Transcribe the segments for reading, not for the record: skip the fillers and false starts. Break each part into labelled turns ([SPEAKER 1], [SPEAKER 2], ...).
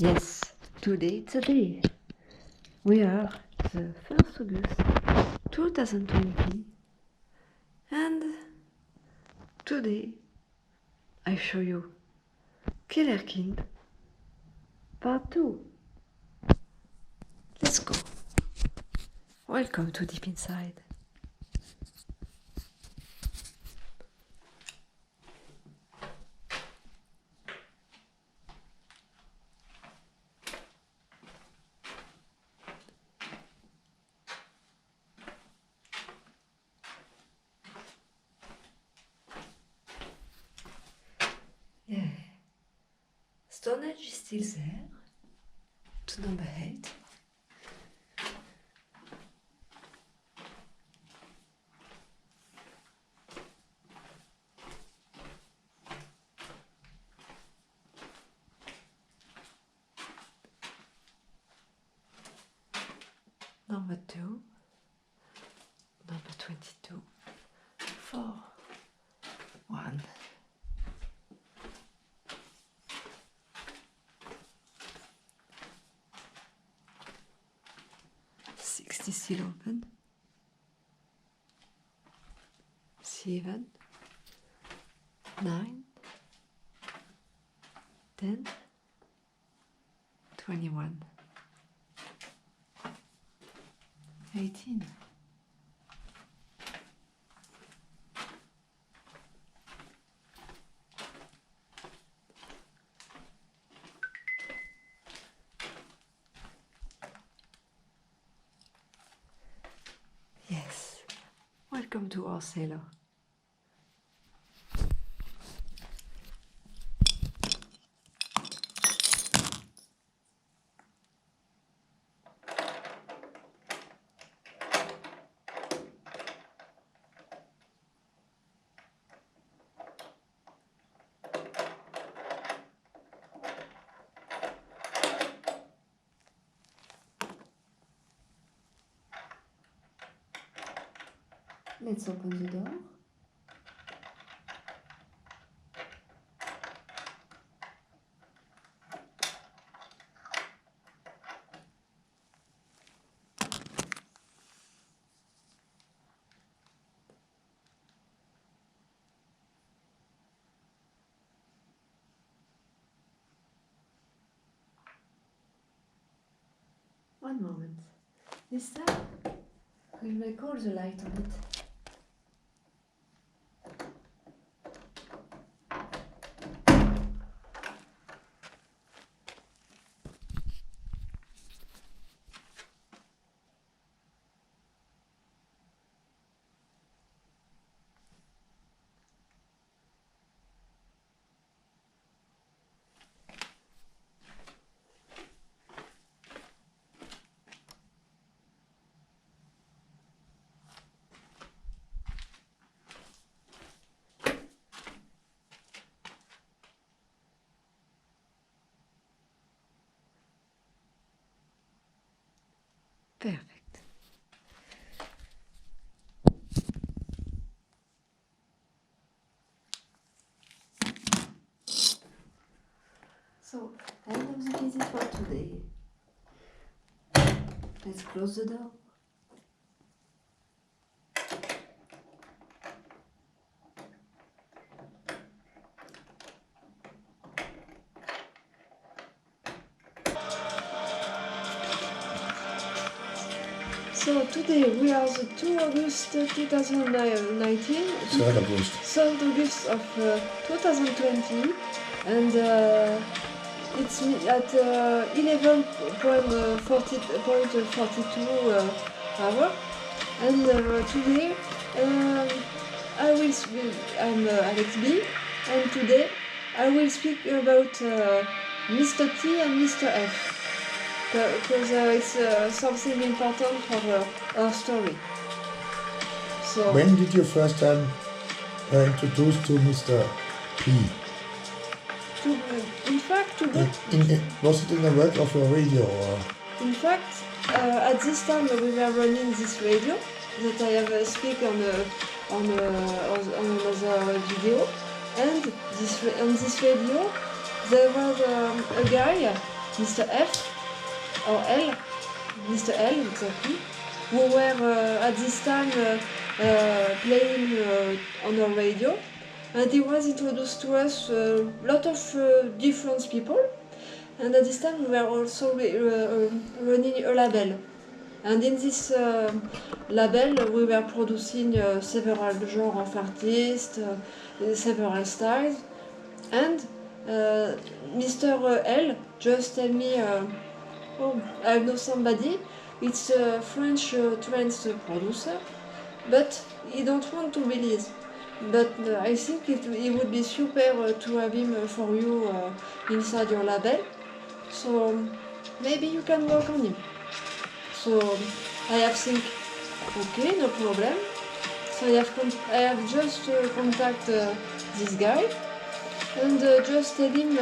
[SPEAKER 1] Yes, today it's a day. We are the 1st August 2020, and today I show you Killer Kind Part 2. Let's go. Welcome to Deep Inside. Yeah. Stonehenge is still there. To number 8. Number 2. Number 22. 4. 1. 60 still open. 7. 9. 10. 21. 18. Yes. Welcome to our cellar. Let's open the door. One moment. This time, we'll make all the light on it. Perfect. today. Let's close the door. So today we are the 2 August 2019,
[SPEAKER 2] 3rd August.
[SPEAKER 1] 3rd August of 2020, and it's at 11:42 hour. And today I'm Alex B, and today I will speak about Mr. T and Mr. F. Because it's something important for our story. So
[SPEAKER 2] When did you first time introduced to Mr. P?
[SPEAKER 1] In fact,
[SPEAKER 2] Was it in the work of your radio? Or?
[SPEAKER 1] in fact, at this time we were running this radio that I have speak on another video, and on this radio there was a guy, Mr. F. or L, Mr. L exactly, who were at this time playing on our radio, and he was introduced to us a lot of different people, and at this time we were also running a label, and in this label we were producing several genres of artists, several styles, and Mr. L just tell me oh, I know somebody, it's a French trance producer, but he don't want to release. But I think it would be super to have him for you inside your label, so maybe you can work on him. So I have think, okay, no problem. So I have just contact this guy, and just tell him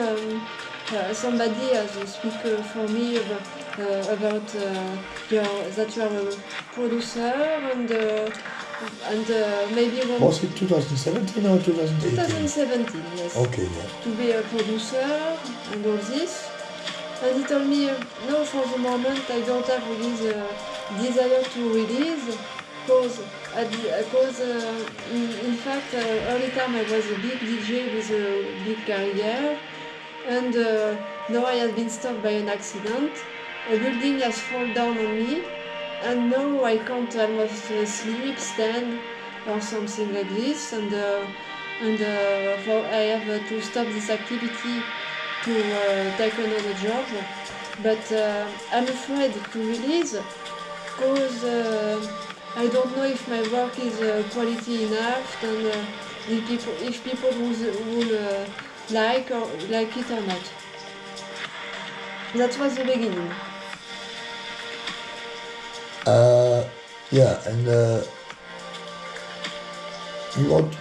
[SPEAKER 1] somebody has speak for me about that you are a producer, and maybe
[SPEAKER 2] Was it 2017 or 2018?
[SPEAKER 1] 2017, yes.
[SPEAKER 2] Okay, yeah.
[SPEAKER 1] To be a producer and all this. And he told me, no, for the moment I don't have really the desire to release, because in fact early time I was a big DJ with a big career, and now I have been stopped by an accident. A building has fallen down on me, and now I can't almost sleep, stand, or something like this, and I have to stop this activity to take another job. But I'm afraid to release, because I don't know if my work is quality enough, and if people will like it or not. That was the beginning.
[SPEAKER 2] Yeah, and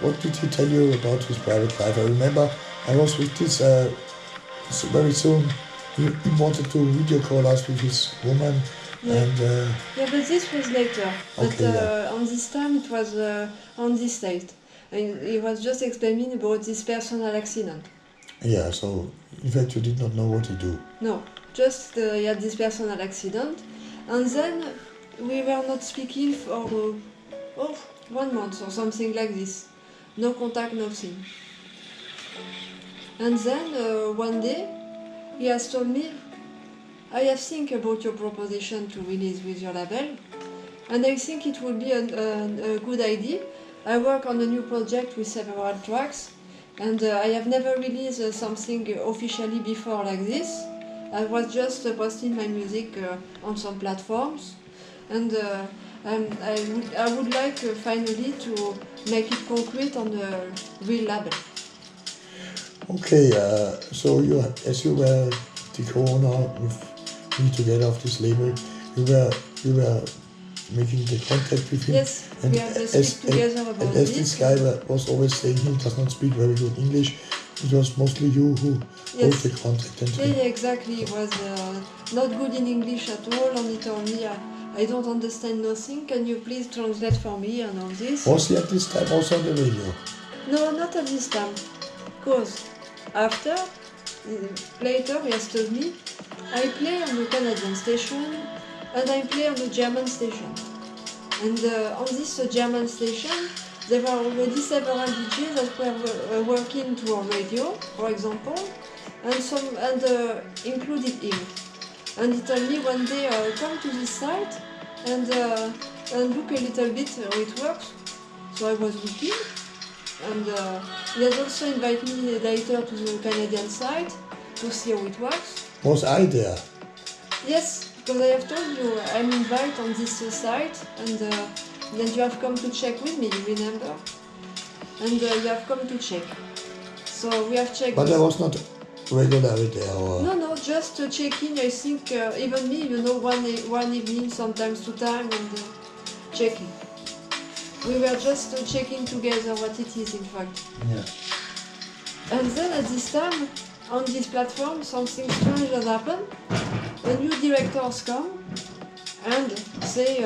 [SPEAKER 2] what did he tell you about his private life? I remember I was with this so very soon. He wanted to video call us with his woman.
[SPEAKER 1] Yeah.
[SPEAKER 2] And
[SPEAKER 1] yeah, but this was later. But
[SPEAKER 2] okay, yeah.
[SPEAKER 1] On this time it was on this date. And he was just explaining about this personal accident.
[SPEAKER 2] Yeah, so in fact you did not know what he do.
[SPEAKER 1] No, just he had this personal accident, and then we were not speaking for 1 month or something like this. No contact, nothing. And then one day he has told me, I have think about your proposition to release with your label, and I think it would be a good idea. I work on a new project with several tracks, and I have never released something officially before like this. I was just posting my music on some platforms, and I would like finally to make it concrete on a real label.
[SPEAKER 2] Okay, so as you were the co-owner with me together of this label, you were making the contact with him.
[SPEAKER 1] Yes,
[SPEAKER 2] and
[SPEAKER 1] we have to speak together about
[SPEAKER 2] as this guy was always saying he does not speak very good English, it was mostly you who wrote the contact. And
[SPEAKER 1] yeah, exactly. He was not good in English at all, and he told me, I don't understand nothing, can you please translate for me and all this.
[SPEAKER 2] Was he at this time also on the radio?
[SPEAKER 1] No, not at this time. Because after, later he has told me, I play on the Canadian station and I play on the German station. And on this German station, there were already several DJs that were working to our radio, for example, and included him. And he told me one day, come to this site and look a little bit how it works. So I was looking, and he has also invited me later to the Canadian site to see how it works.
[SPEAKER 2] Was I there?
[SPEAKER 1] Yes, because I have told you I'm invited on this site, and then you have come to check with me, you remember? And you have come to check. So we have checked.
[SPEAKER 2] But I was not regularly there, or...
[SPEAKER 1] No, just checking. I think even me, one evening, sometimes 2 times, and checking. We were just checking together what it is, in fact.
[SPEAKER 2] Yeah.
[SPEAKER 1] And then at this time, on this platform, something strange has happened. The new directors come and say,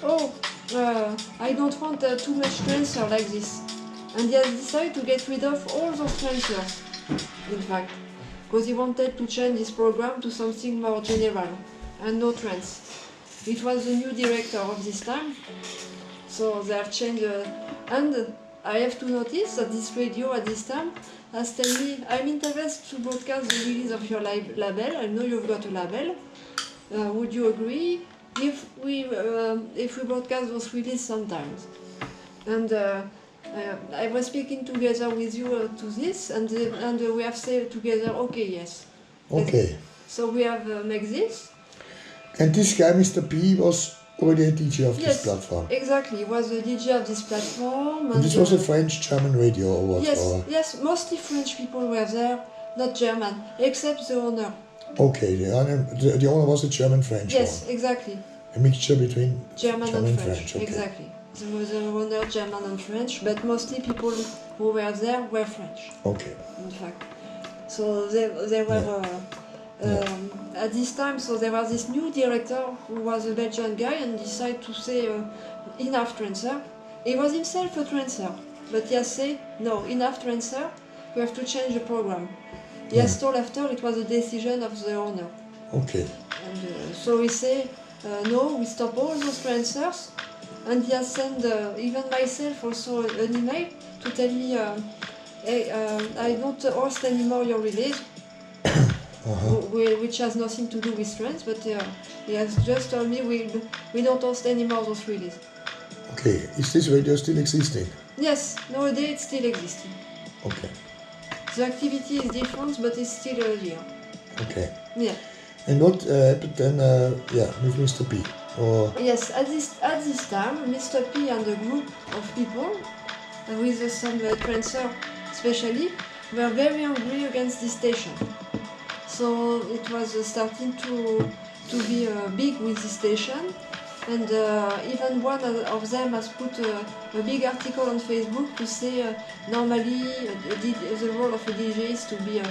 [SPEAKER 1] I don't want too much transfer like this. And he has decided to get rid of all those transfers, in fact, because he wanted to change his program to something more general and no trends. It was the new director of this time, so they have changed. And I have to notice that this radio at this time has told me, I'm interested to broadcast the release of your label. I know you've got a label. Would you agree if we broadcast those releases sometimes? And I was speaking together with you to this, and we have said together, okay, yes.
[SPEAKER 2] Okay.
[SPEAKER 1] So we have made this.
[SPEAKER 2] And this guy, Mr. P, was already a DJ of this platform?
[SPEAKER 1] Exactly. He was the DJ of this platform.
[SPEAKER 2] And this was a French-German radio, or what?
[SPEAKER 1] Yes, mostly French people were there, not German, except the owner.
[SPEAKER 2] Okay, the owner was a German-French one.
[SPEAKER 1] Yes, exactly.
[SPEAKER 2] A mixture between
[SPEAKER 1] German and French.
[SPEAKER 2] Okay.
[SPEAKER 1] Exactly. There was a owner German and French, but mostly people who were there were French.
[SPEAKER 2] Okay.
[SPEAKER 1] In fact, so they were at this time. So there was this new director who was a Belgian guy and decided to say enough transfer. He was himself a transfer, but he has said no, enough transfer. We have to change the program. He has told after it was a decision of the owner.
[SPEAKER 2] Okay.
[SPEAKER 1] And so we say no, we stop all those transfers. And he has sent even myself also an email to tell me, hey, I don't host anymore your release, which has nothing to do with trends, but he has just told me we don't host anymore those releases.
[SPEAKER 2] Okay, is this radio still existing?
[SPEAKER 1] Yes, nowadays it's still existing.
[SPEAKER 2] Okay.
[SPEAKER 1] The activity is different, but it's still here.
[SPEAKER 2] Okay.
[SPEAKER 1] Yeah.
[SPEAKER 2] And what happened then, with Mr. P? Or...
[SPEAKER 1] Yes, at this time, Mr. P and a group of people, with some transfer especially, were very angry against this station. So it was starting to be big with this station, and even one of them has put a big article on Facebook to say normally the role of a DJ is to be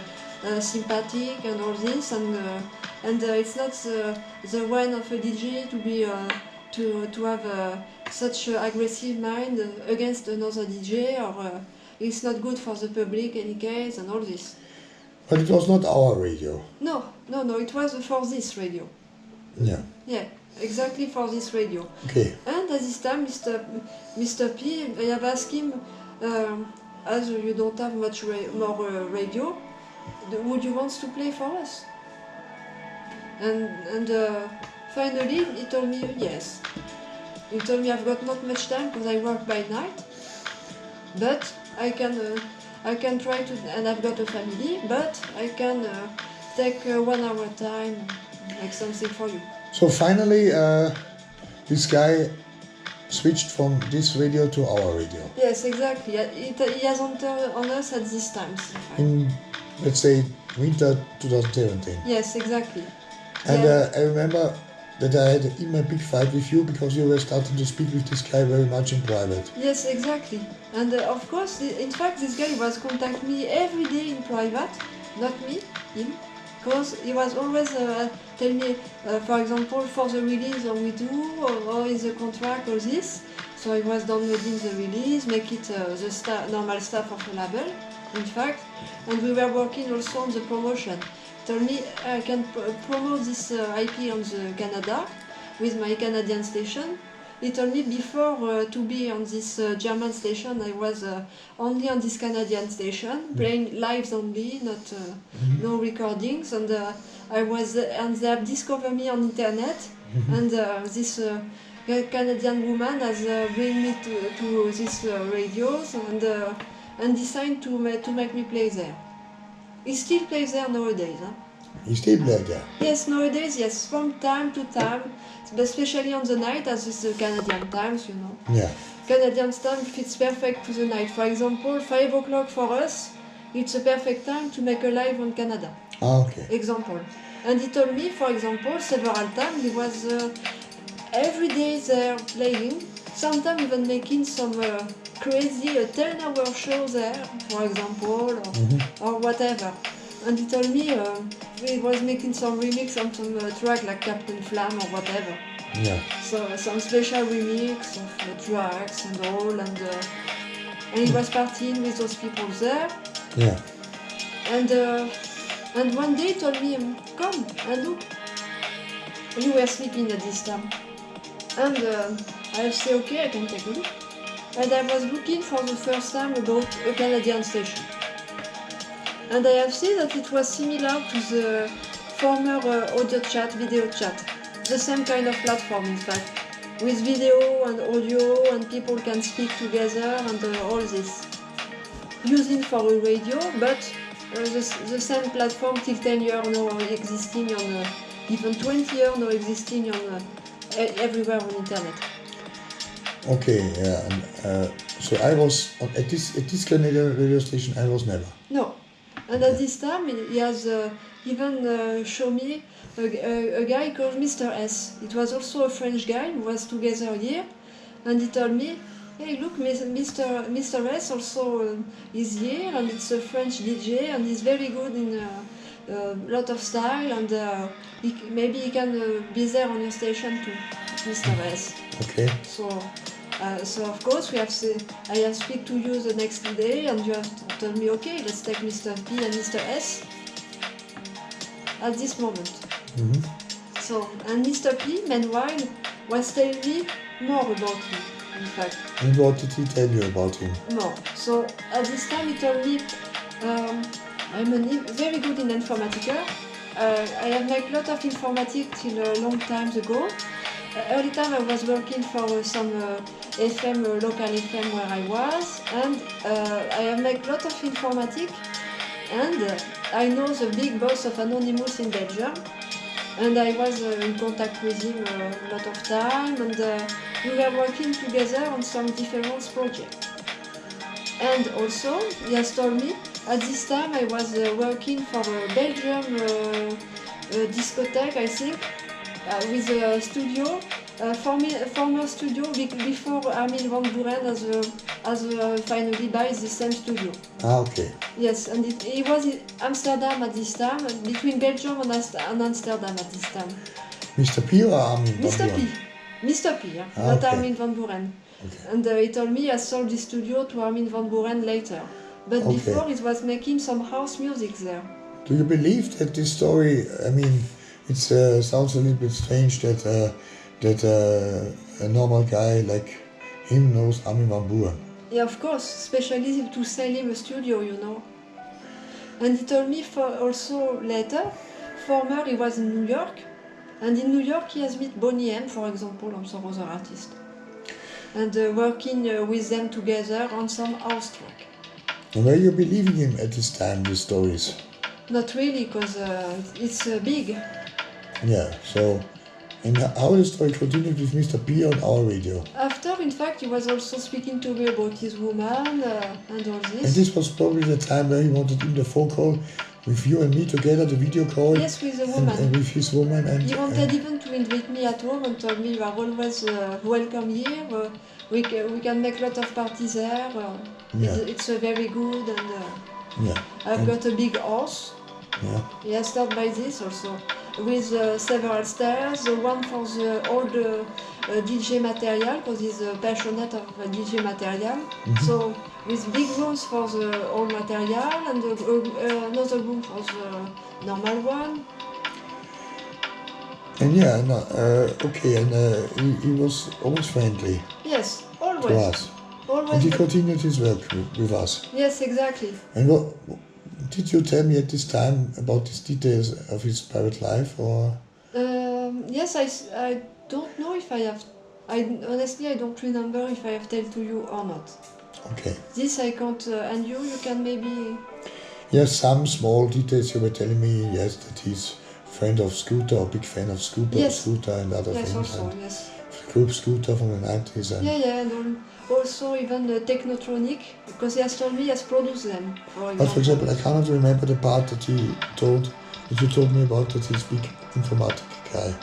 [SPEAKER 1] sympathetic and all this, and it's not the one of a DJ to be to have such aggressive mind against another DJ, or it's not good for the public in any case, and all this.
[SPEAKER 2] But it was not our radio.
[SPEAKER 1] No, it was for this radio.
[SPEAKER 2] Yeah.
[SPEAKER 1] Yeah, exactly for this radio.
[SPEAKER 2] Okay.
[SPEAKER 1] And at this time, Mr. P, I have asked him, as you don't have much more radio, would you want to play for us? And finally, he told me yes. He told me I've got not much time because I work by night, but I can try to, and I've got a family, but I can take 1 hour time, like something for you.
[SPEAKER 2] So finally, this guy switched from this radio to our radio.
[SPEAKER 1] Yes, exactly. He has on us at this time.
[SPEAKER 2] In, let's say, winter 2017.
[SPEAKER 1] Yes, exactly.
[SPEAKER 2] And
[SPEAKER 1] yeah.
[SPEAKER 2] I remember that I had in my big fight with you because you were starting to speak with this guy very much in private.
[SPEAKER 1] Yes, exactly. And of course, in fact, this guy was contacting me every day in private, not me, him, because he was always telling me, for example, for the release or we do, or is the contract or this. So I was downloading the release, make it the normal stuff of a label, in fact, and we were working also on the promotion. told me I can promote this IP on the Canada with my Canadian station. He told me before to be on this German station, I was only on this Canadian station, playing lives only, not no recordings, and I was and they have discovered me on internet, and this Canadian woman has bring me to this radios and decided to make me play there. He still plays there nowadays. Huh?
[SPEAKER 2] He still played there?
[SPEAKER 1] Yes, nowadays, yes, from time to time, especially on the night, as is the Canadian times, you know.
[SPEAKER 2] Yeah.
[SPEAKER 1] Canadian time fits perfect to the night. For example, 5 o'clock for us, it's a perfect time to make a live on Canada.
[SPEAKER 2] Ah, okay.
[SPEAKER 1] Example. And he told me, for example, several times he was every day there playing, sometimes even making some crazy 10-hour show there, for example, or whatever. And he told me he was making some remix on some track like Captain Flam or whatever.
[SPEAKER 2] Yeah.
[SPEAKER 1] So some special remix of tracks and all, and he was partying with those people there.
[SPEAKER 2] Yeah.
[SPEAKER 1] And one day he told me, come and look. You were sleeping at this time. And I said, okay, I can take a look. And I was looking for the first time about a Canadian station. And I have seen that it was similar to the former audio chat, video chat. The same kind of platform, in fact, with video and audio, and people can speak together and all this. Using for a radio, but the same platform till 10 years now existing on, even 20 years now existing on everywhere on internet.
[SPEAKER 2] Okay, yeah. So I was at this Canadian radio station. I was never.
[SPEAKER 1] No, and at this time he has even shown me a guy called Mr. S. It was also a French guy who was together here, and he told me, hey, look, Mr. S also is here, and it's a French DJ, and he's very good in a lot of style, and maybe he can be there on your station too, Mr. S.
[SPEAKER 2] Okay.
[SPEAKER 1] So of course I have speak to you the next day, and you have told me, okay, let's take Mr. P and Mr. S at this moment. So, and Mr. P, meanwhile, was telling me more about him, in fact.
[SPEAKER 2] And what did he tell you about him?
[SPEAKER 1] More. So at this time he told me, I'm very good in Informatica. I have made a lot of informatics till a long time ago. Early time I was working for some FM, local FM where I was, and I have made a lot of informatics, and I know the big boss of Anonymous in Belgium, and I was in contact with him a lot of time, and we were working together on some different projects. And also, he has told me, at this time I was working for a Belgium discotheque, I think, with a studio, former studio before Armin van Buuren has finally buy the same studio.
[SPEAKER 2] Ah, okay.
[SPEAKER 1] Yes, and he was in Amsterdam at this time, between Belgium and Amsterdam at this time.
[SPEAKER 2] Mr. P or Armin van
[SPEAKER 1] Mr.
[SPEAKER 2] Buuren?
[SPEAKER 1] P. Mr. P, yeah, not
[SPEAKER 2] okay.
[SPEAKER 1] Armin van Buuren.
[SPEAKER 2] Okay.
[SPEAKER 1] And he told me I sold the studio to Armin van Buuren later. But
[SPEAKER 2] Okay.
[SPEAKER 1] before it was making some house music there.
[SPEAKER 2] Do you believe that this story? I mean, it sounds a little bit strange that a normal guy like him knows Armin van Buuren.
[SPEAKER 1] Yeah, of course, especially to sell him a studio, you know. And he told me also later, former he was in New York, and in New York he has met Boney M, for example, and some other artists. And working with them together on some house track.
[SPEAKER 2] And were you believing him at this time, these stories?
[SPEAKER 1] Not really, because it's big.
[SPEAKER 2] Yeah, so, and how the story continued with Mr. P on our radio?
[SPEAKER 1] After, in fact, he was also speaking to me about his woman and all this.
[SPEAKER 2] And this was probably the time where he wanted in the phone call with you and me together, the video call.
[SPEAKER 1] Yes, with the woman.
[SPEAKER 2] And with his woman. And
[SPEAKER 1] he wanted even to invite me at home and told me you are always welcome here. We can make a lot of parties there.
[SPEAKER 2] Yeah.
[SPEAKER 1] It's very good, and
[SPEAKER 2] yeah.
[SPEAKER 1] I've got a big house.
[SPEAKER 2] Yeah.
[SPEAKER 1] He has started by this also, with several stairs, one for the old DJ material because he's passionate of DJ material. So with big rooms for the old material and another room for the normal one.
[SPEAKER 2] And yeah, no, okay, and he was always friendly
[SPEAKER 1] Yes,
[SPEAKER 2] to
[SPEAKER 1] always.
[SPEAKER 2] us. And
[SPEAKER 1] Always.
[SPEAKER 2] he continued his work with us.
[SPEAKER 1] Yes, exactly.
[SPEAKER 2] And what did you tell me at this time about these details of his private life, or?
[SPEAKER 1] Yes, I don't know if I have. Honestly, I don't remember if I have told to you or not.
[SPEAKER 2] Okay.
[SPEAKER 1] This I can't. And you can maybe.
[SPEAKER 2] Yes, some small details you were telling me. Yes, that he's friend of Scooter, or big fan of Scooter,
[SPEAKER 1] Yes.
[SPEAKER 2] Scooter and other
[SPEAKER 1] Yes,
[SPEAKER 2] things.
[SPEAKER 1] also
[SPEAKER 2] And
[SPEAKER 1] yes.
[SPEAKER 2] group Scooter from the 90s. And
[SPEAKER 1] Yeah, and also even the Technotronic because he has told me he has produced them.
[SPEAKER 2] But for example, I cannot remember the part that you told me about, that he's big informatic guy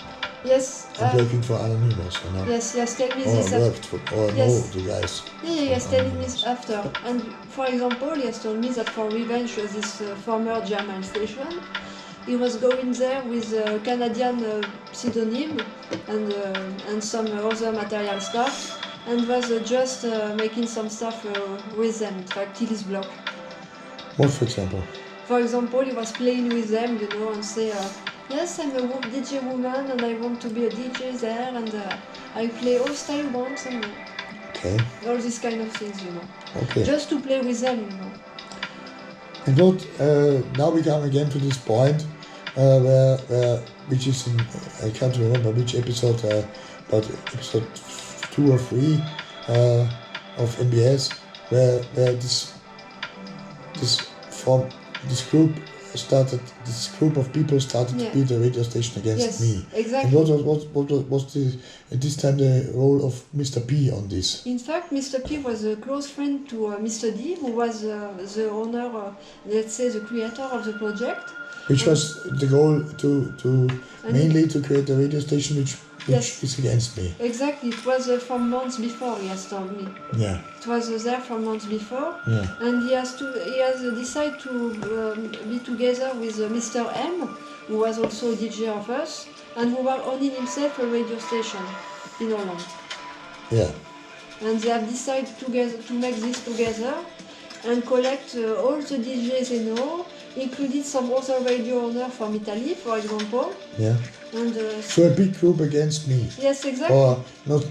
[SPEAKER 1] Yes.
[SPEAKER 2] and working for Anonymous, you know.
[SPEAKER 1] Yes, he has told me
[SPEAKER 2] Or
[SPEAKER 1] this.
[SPEAKER 2] worked for, or
[SPEAKER 1] Yes.
[SPEAKER 2] know the guys.
[SPEAKER 1] Yeah, he has told me after. And for example, he has told me that for Revenge, this former German station, he was going there with a Canadian pseudonym and some other material stuff, and was just making some stuff with them, in fact, till his block.
[SPEAKER 2] What, for example?
[SPEAKER 1] For example, he was playing with them, you know, and say, yes, I'm a DJ woman and I want to be a DJ there, and I play all style ones and
[SPEAKER 2] Okay.
[SPEAKER 1] all these kind of things, you know.
[SPEAKER 2] Okay.
[SPEAKER 1] Just to play with them, you know.
[SPEAKER 2] And what, now we come again to this point where which is in, I can't remember which episode, but episode 2 or 3 of MBS, where this group of people started
[SPEAKER 1] Yeah.
[SPEAKER 2] to beat the radio station against
[SPEAKER 1] Yes,
[SPEAKER 2] me. And
[SPEAKER 1] exactly.
[SPEAKER 2] what was at this time the role of Mr. P on this?
[SPEAKER 1] In fact, Mr. P was a close friend to Mr. D, who was the owner, let's say the creator of the project.
[SPEAKER 2] Which was the goal to
[SPEAKER 1] And
[SPEAKER 2] mainly to create a radio station which
[SPEAKER 1] Yes.
[SPEAKER 2] is against me.
[SPEAKER 1] Exactly, it was from months before, he has told me.
[SPEAKER 2] Yeah,
[SPEAKER 1] It was there from months before,
[SPEAKER 2] yeah.
[SPEAKER 1] and he has decided to be together with Mr. M, who was also a DJ of us, and who was owning himself a radio station in Holland.
[SPEAKER 2] Yeah.
[SPEAKER 1] And they have decided together to make this together and collect all the DJs they know, including some other radio owner from Italy, for example.
[SPEAKER 2] Yeah.
[SPEAKER 1] And
[SPEAKER 2] So a big group against me.
[SPEAKER 1] yes, exactly.
[SPEAKER 2] Or not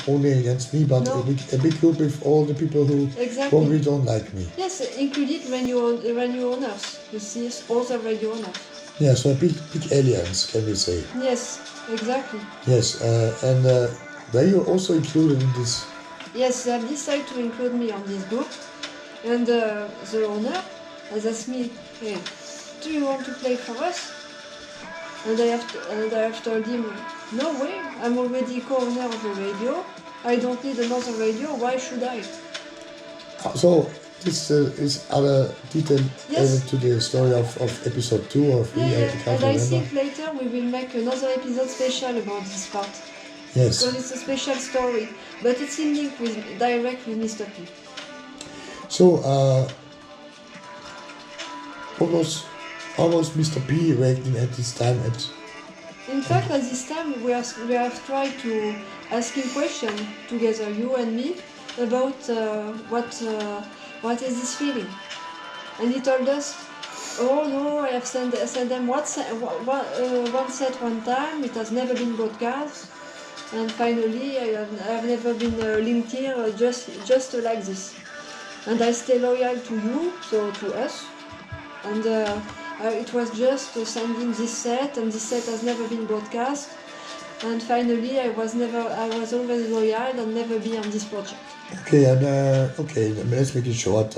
[SPEAKER 2] only against me, but
[SPEAKER 1] No.
[SPEAKER 2] a big group with all the people who
[SPEAKER 1] Exactly.
[SPEAKER 2] probably don't like me.
[SPEAKER 1] Yes, including radio owners. You see, all the radio owners.
[SPEAKER 2] Yeah, so a big alliance, can we say.
[SPEAKER 1] Yes, exactly.
[SPEAKER 2] Yes, and were you also included in this?
[SPEAKER 1] Yes, they have decided to include me on this group. And the owner has asked me, hey, do you want to play for us? And I have told him, no way, I'm already co-owner of a radio. I don't need another radio, why should I?
[SPEAKER 2] So this is other detail
[SPEAKER 1] Yes.
[SPEAKER 2] to the story of episode 2 or 3, I
[SPEAKER 1] Yeah,
[SPEAKER 2] can't
[SPEAKER 1] and I
[SPEAKER 2] remember.
[SPEAKER 1] think later we will make another episode special about this part.
[SPEAKER 2] Yes.
[SPEAKER 1] Because it's a special story, but it's in link direct with Mr. P.
[SPEAKER 2] So how was Mr. P reacting at this time?
[SPEAKER 1] In fact, at this time we have tried to ask him questions together, you and me, about what is this feeling, and he told us, oh no, I have sent them one set one time. It has never been broadcast, and finally I have never been linked here just like this, and I stay loyal to you, so to us, and it was just sending this set, and this set has never been broadcast, and finally I was always loyal and never be on this project.
[SPEAKER 2] Okay, and let's make it short.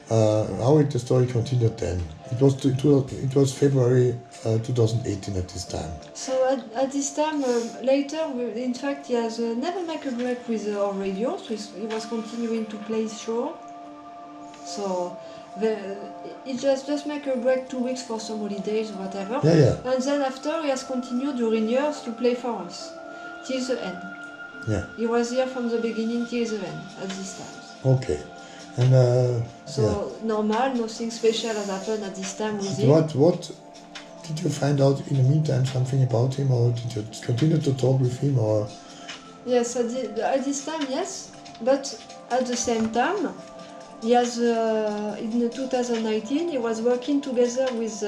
[SPEAKER 2] How did the story continued then? It was February 2018 at this time.
[SPEAKER 1] So at this time, later, in fact, he has never make a break with our radio, so he was continuing to play his show. So he just make a break 2 weeks for some holidays or whatever.
[SPEAKER 2] Yeah.
[SPEAKER 1] And then after, he has continued during years to play for us, till the end.
[SPEAKER 2] Yeah.
[SPEAKER 1] He was here from the beginning till the end, at this time.
[SPEAKER 2] Okay. And
[SPEAKER 1] So normal, nothing special has happened at this time with him.
[SPEAKER 2] What did you find out in the meantime, something about him, or did you continue to talk with him, or
[SPEAKER 1] Yes, at this time, yes, but at the same time, he has in 2019 he was working together with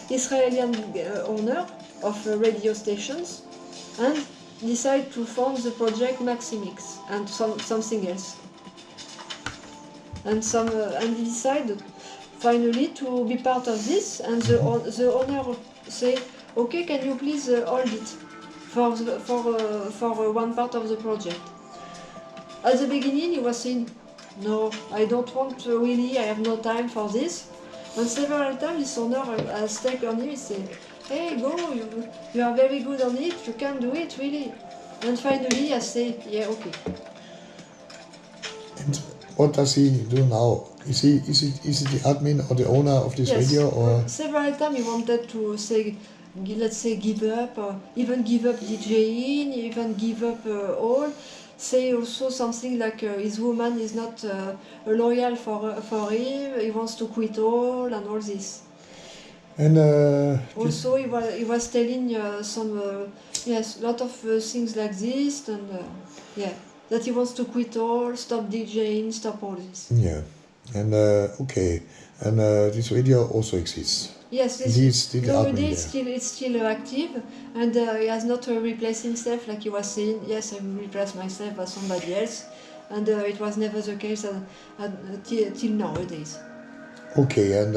[SPEAKER 1] Israeli owner of radio stations, and decided to form the project Maximix and something else. And he decided finally to be part of this, and the owner said, "Okay, can you please hold it for one part of the project?" At the beginning, he was saying, "No, I don't want to really. I have no time for this." And several times, his owner has taken him and said, "Hey, go! You are very good on it. You can do it, really." And finally, I say, "Yeah, okay."
[SPEAKER 2] And what does he do now? Is he the admin or the owner of this radio, or
[SPEAKER 1] several times he wanted to say, let's say, give up, or even give up DJing, even give up all. Say also something like his woman is not loyal for him. He wants to quit all and all this.
[SPEAKER 2] And
[SPEAKER 1] also he was telling some lot of things like this, and that he wants to quit all, stop DJing, stop all this.
[SPEAKER 2] Yeah, and okay, and this radio also exists.
[SPEAKER 1] Yes,
[SPEAKER 2] it's
[SPEAKER 1] still active, and he has not replaced himself like he was saying. Yes, I will replace myself by somebody else, and it was never the case till nowadays.
[SPEAKER 2] Okay, and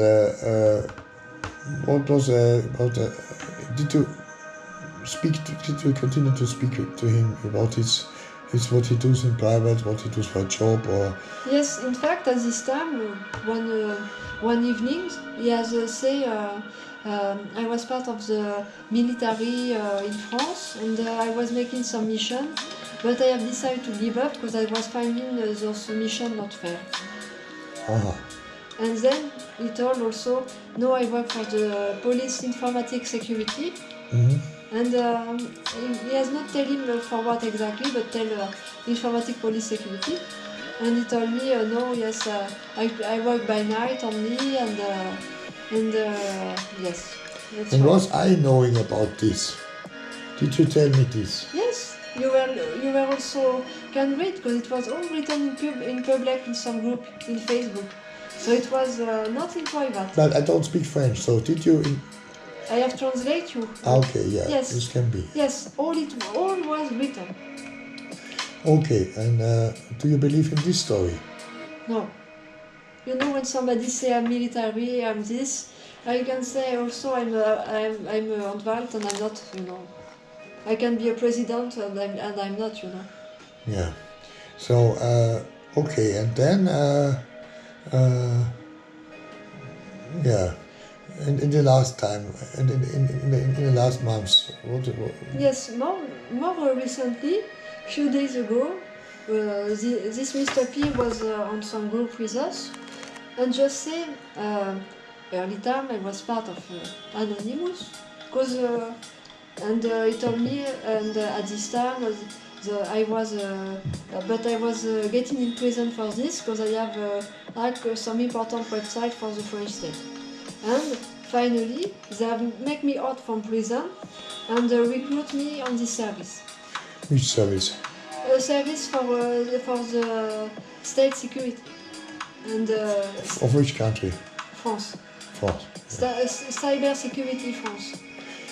[SPEAKER 2] what was about? Did you continue to speak to him about his what he does in private, what he does for a job, or?
[SPEAKER 1] Yes, in fact, at this time, one evening, he has say, I was part of the military in France, and I was making some mission, but I have decided to give up because I was finding those missions not fair.
[SPEAKER 2] Uh-huh.
[SPEAKER 1] And then he told also, no, I work for the police informatic security.
[SPEAKER 2] Mm-hmm.
[SPEAKER 1] And he has not tell him for what exactly, but tell informatic police security. And he told me, no, yes, I work by night only, and yes.
[SPEAKER 2] And was I knowing about this? Did you tell me this?
[SPEAKER 1] Yes, you were also can read, because it was all written in public in some group in Facebook. So it was not in private.
[SPEAKER 2] But I don't speak French, so did you?
[SPEAKER 1] I have translate you.
[SPEAKER 2] Okay, yeah,
[SPEAKER 1] yes.
[SPEAKER 2] This can be.
[SPEAKER 1] Yes, all was written.
[SPEAKER 2] Okay, and do you believe in this story?
[SPEAKER 1] No. You know, when somebody say I'm military, I'm this, I can say also I'm Anwalt and I'm not. You know, I can be a president and I'm not. You know.
[SPEAKER 2] Yeah. So okay, and then yeah. In the last time, in the last months, what?
[SPEAKER 1] Yes, more recently, few days ago, this Mr. P was on some group with us, and just say, early time I was part of Anonymous, because and he told me, and at this time I was getting in prison for this because I have hacked some important website for the French state. And finally, they have make me out from prison and recruit me on this service.
[SPEAKER 2] Which service?
[SPEAKER 1] A service for the state security. And
[SPEAKER 2] of which country?
[SPEAKER 1] France.
[SPEAKER 2] France. Yeah.
[SPEAKER 1] Cyber security France.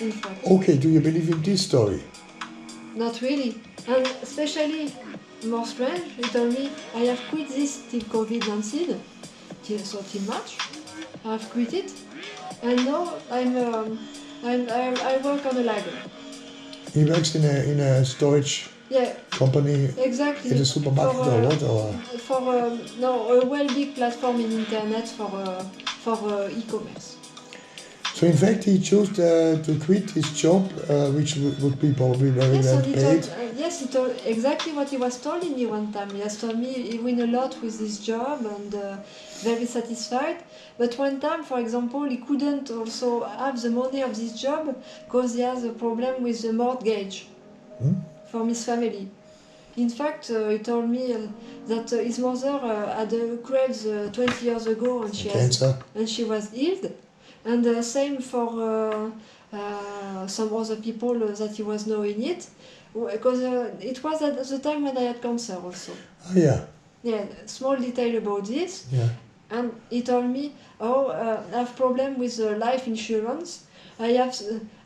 [SPEAKER 1] In fact.
[SPEAKER 2] Okay, do you believe in this story?
[SPEAKER 1] Not really. And especially more strange, he told me I have quit this till COVID-19, till March. I have quit it, and now I work on a lager.
[SPEAKER 2] He works in a storage company.
[SPEAKER 1] Exactly.
[SPEAKER 2] In a supermarket or what? Or?
[SPEAKER 1] For a well big platform in internet for e-commerce.
[SPEAKER 2] So in fact, he chose to quit his job, which would be probably very well paid.
[SPEAKER 1] He told exactly what he was telling me one time. He has told me he win a lot with this job and very satisfied. But one time, for example, he couldn't also have the money of this job because he has a problem with the mortgage from his family. In fact, he told me that his mother had a Krebs 20 years ago and she was healed. And same for some other people that he was knowing it. because it was at the time when I had cancer also.
[SPEAKER 2] Ah, yeah.
[SPEAKER 1] Yeah, small detail about this.
[SPEAKER 2] Yeah.
[SPEAKER 1] And he told me, I have problem with life insurance. I have,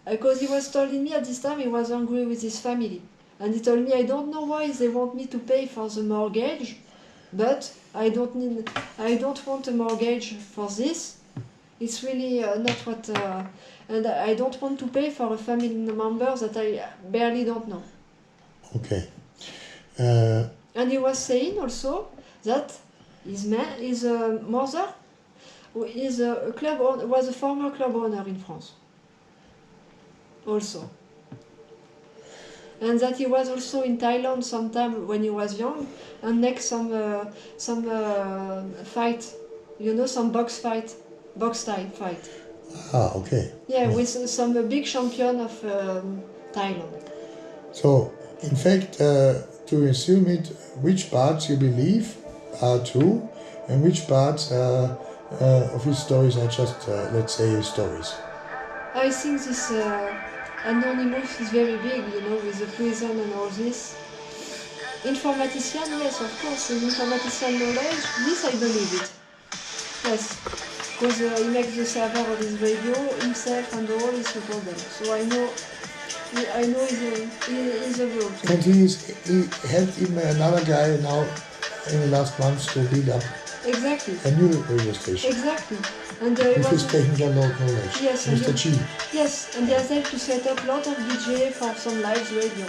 [SPEAKER 1] because he was telling me at this time he was angry with his family. And he told me, I don't know why they want me to pay for the mortgage, but I don't want a mortgage for this. It's really not what, and I don't want to pay for a family member that I barely don't know.
[SPEAKER 2] Okay.
[SPEAKER 1] And he was saying also that his mother is was a former club owner in France. Also. And that he was also in Thailand sometime when he was young and make some fight, some box style fight.
[SPEAKER 2] Ah, okay.
[SPEAKER 1] Yeah, with some big champion of Thailand.
[SPEAKER 2] So, in fact, to resume it, which parts you believe are true and which parts of his stories are just, let's say, stories?
[SPEAKER 1] I think this Anonymous is very big, with the prison and all this. Informatician, yes, of course, the informatician knowledge, this I believe it. Yes, because he makes the server of his radio himself and all is a problem. So I know he's a world.
[SPEAKER 2] And he helped even another guy now in the last months to build up
[SPEAKER 1] Exactly.
[SPEAKER 2] a new radio station.
[SPEAKER 1] Exactly. And
[SPEAKER 2] with his technical knowledge.
[SPEAKER 1] Yes,
[SPEAKER 2] Mr. G.
[SPEAKER 1] Yes, and he has helped to set up a lot of DJ for some live radio.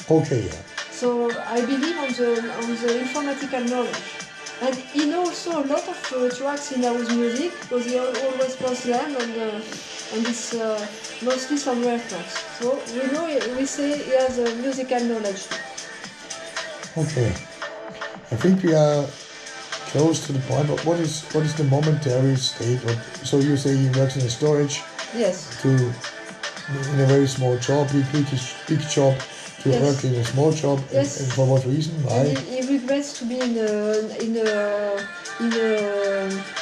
[SPEAKER 2] Okay, yeah.
[SPEAKER 1] So I believe on the informatical knowledge. And he knows also a lot of tracks in house music because he always plays them and it's mostly some rare tracks. So we say he has a musical knowledge too.
[SPEAKER 2] Okay. I think we are close to the point. What is the momentary state? So you say he works in a storage?
[SPEAKER 1] Yes.
[SPEAKER 2] In a very small job, he quit his big job to work in a small job.
[SPEAKER 1] Yes.
[SPEAKER 2] And for what reason? Why?
[SPEAKER 1] And he regrets to be in a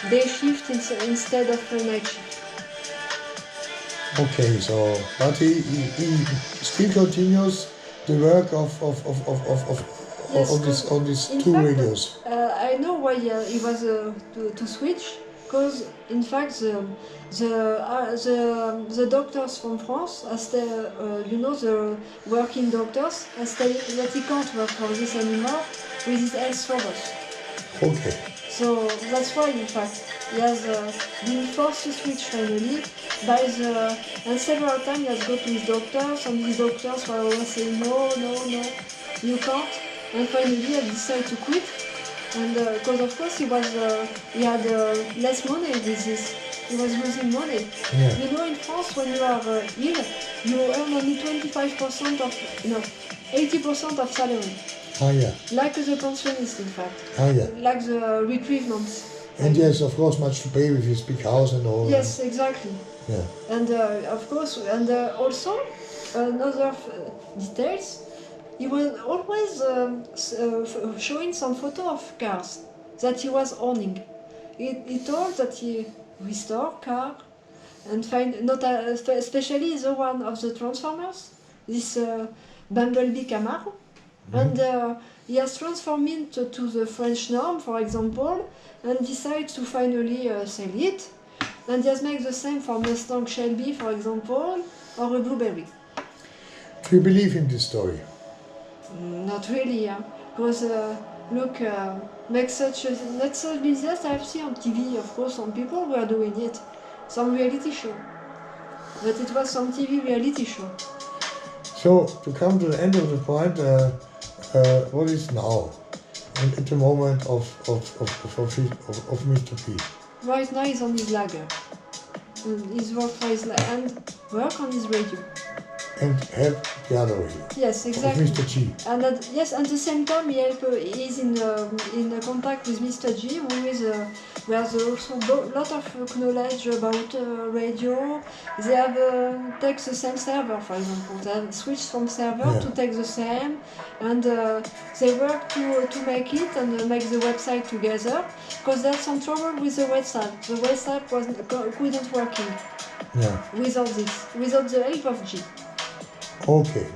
[SPEAKER 1] day shift instead of a night shift.
[SPEAKER 2] Okay, so but he still continues the work on these two radios.
[SPEAKER 1] I know why he was to switch, because in fact the doctors from France, the working doctors, have said that he can't work for this anymore with his health troubles.
[SPEAKER 2] Okay.
[SPEAKER 1] So that's why, in fact, he has been forced to switch finally and several times he has gone to his doctors, and his doctors were always saying no, you can't. And finally he decided to quit, and because of course he had less money with this. He was losing money.
[SPEAKER 2] Yeah.
[SPEAKER 1] In France, when you are ill, you earn only 80% of salary.
[SPEAKER 2] Ah, yeah.
[SPEAKER 1] Like the pensionist, in fact.
[SPEAKER 2] Ah, yeah.
[SPEAKER 1] Like the retrievement.
[SPEAKER 2] And yes, of course, much to pay with his big house and all.
[SPEAKER 1] Yes, exactly.
[SPEAKER 2] Yeah.
[SPEAKER 1] And of course, and also another details. He was always showing some photo of cars that he was owning. He told that he restored car and find especially the one of the Transformers, this Bumblebee Camaro, and he has transformed it to the French norm, for example, and decided to finally sell it. And he has made the same for Mustang Shelby, for example, or a Blueberry.
[SPEAKER 2] Do you believe in this story?
[SPEAKER 1] Not really, because look, make such business I've seen on TV. Of course, some people were doing it, some reality show, but it was some TV reality show.
[SPEAKER 2] So to come to the end of the point, what is now at the moment of Mr. P?
[SPEAKER 1] Right now he's on his lager, he's work for his and work on his radio.
[SPEAKER 2] And help the other radio.
[SPEAKER 1] Yes, exactly.
[SPEAKER 2] Mr. G.
[SPEAKER 1] And at the same time, he's in contact with Mr. G, who has also a lot of knowledge about radio. They have take the same server, for example. They have switched from server to take the same, and they work to make it and make the website together. Because there's some trouble with the website. The website couldn't working without the help of G.
[SPEAKER 2] Okay.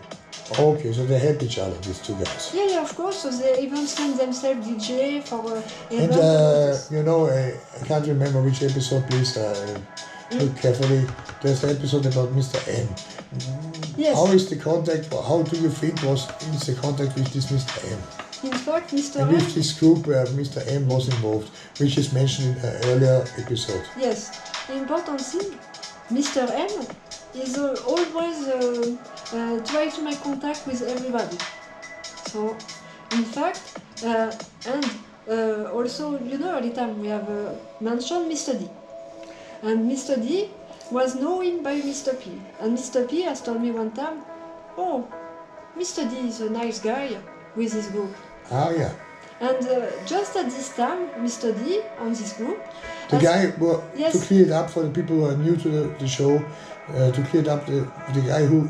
[SPEAKER 2] Okay, so they help each other, these two guys.
[SPEAKER 1] Yeah, of course. So they even send themselves DJ for
[SPEAKER 2] And
[SPEAKER 1] events.
[SPEAKER 2] you know, I can't remember which episode, please look carefully. There's the episode about Mr. M.
[SPEAKER 1] Yes.
[SPEAKER 2] How is the contact, how do you think is the contact with this Mr. M?
[SPEAKER 1] In fact, Mr.
[SPEAKER 2] And
[SPEAKER 1] M.
[SPEAKER 2] with this group where Mr. M was involved, which is mentioned in an earlier episode.
[SPEAKER 1] Yes. The important thing, Mr. M is always trying to make contact with everybody. So, in fact, and also, you know, every time we have mentioned Mr. D. And Mr. D was known by Mr. P. And Mr. P has told me one time, oh, Mr. D is a nice guy with his group.
[SPEAKER 2] Ah, yeah.
[SPEAKER 1] And just at this time, Mr. D on this group.
[SPEAKER 2] The guy, well,
[SPEAKER 1] yes.
[SPEAKER 2] to clear it up for the people who are new to the show, to clear it up, the guy who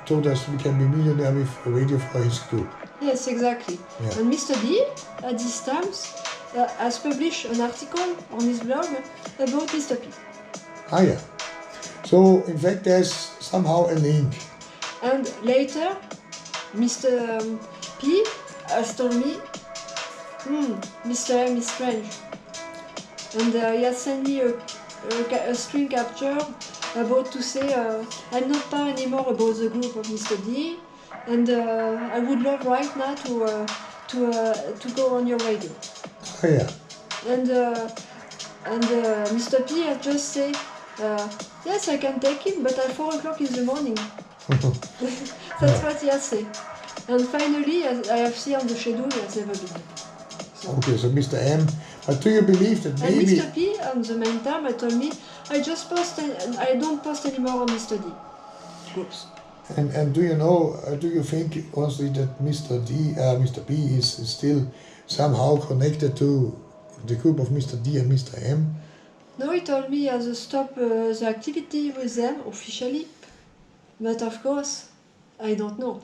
[SPEAKER 2] told us we can be millionaire with a radio for his group.
[SPEAKER 1] Yes, exactly.
[SPEAKER 2] Yeah.
[SPEAKER 1] And Mr. D, at this time, has published an article on his blog about Mr. P.
[SPEAKER 2] Ah, yeah. So, in fact, there's somehow a link.
[SPEAKER 1] And later, Mr. P has told me, Mr. M is strange. And he has sent me a screen capture about to say, I'm not part anymore about the group of Mr. D, and I would love right now to go on your radio.
[SPEAKER 2] Oh, yeah.
[SPEAKER 1] And Mr. P has just said, yes, I can take it, but at 4 o'clock in the morning. That's what he has said. And finally, as I have seen on the schedule, he has never been. So.
[SPEAKER 2] Okay, so Mr. M, but do you believe that maybe...
[SPEAKER 1] And Mr. P, on the main time, told me, I don't post anymore on Mr. D groups.
[SPEAKER 2] And do you know, do you think honestly that Mr. P is still somehow connected to the group of Mr. D and Mr. M?
[SPEAKER 1] No, he told me he has stopped the activity with them officially, but of course, I don't know.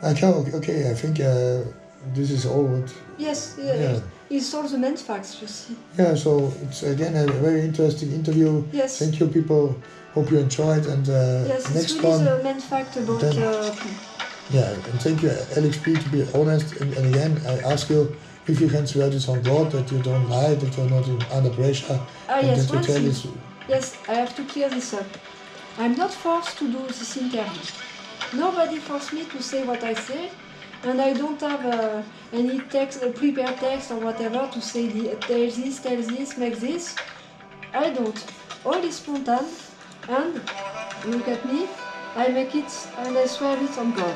[SPEAKER 2] Okay, I think this is all what...
[SPEAKER 1] Yes,
[SPEAKER 2] yeah.
[SPEAKER 1] He saw the main facts, you see.
[SPEAKER 2] Yeah, so it's again a very interesting interview.
[SPEAKER 1] Yes.
[SPEAKER 2] Thank you, people. Hope you enjoyed. And
[SPEAKER 1] yes,
[SPEAKER 2] next
[SPEAKER 1] it's really
[SPEAKER 2] one,
[SPEAKER 1] the main fact about
[SPEAKER 2] then,
[SPEAKER 1] P.
[SPEAKER 2] Yeah, and thank you, Alex P, to be honest. And again, I ask you if you can swear this on God, that you don't lie, that you're not under pressure.
[SPEAKER 1] Yes,
[SPEAKER 2] that you tell this.
[SPEAKER 1] Yes, I have to clear this up. I'm not forced to do this interview. Nobody forced me to say what I say, and I don't have any text, prepared text or whatever to say tell this, make this. I don't. All is spontaneous, and look at me, I make it and I swear it on God.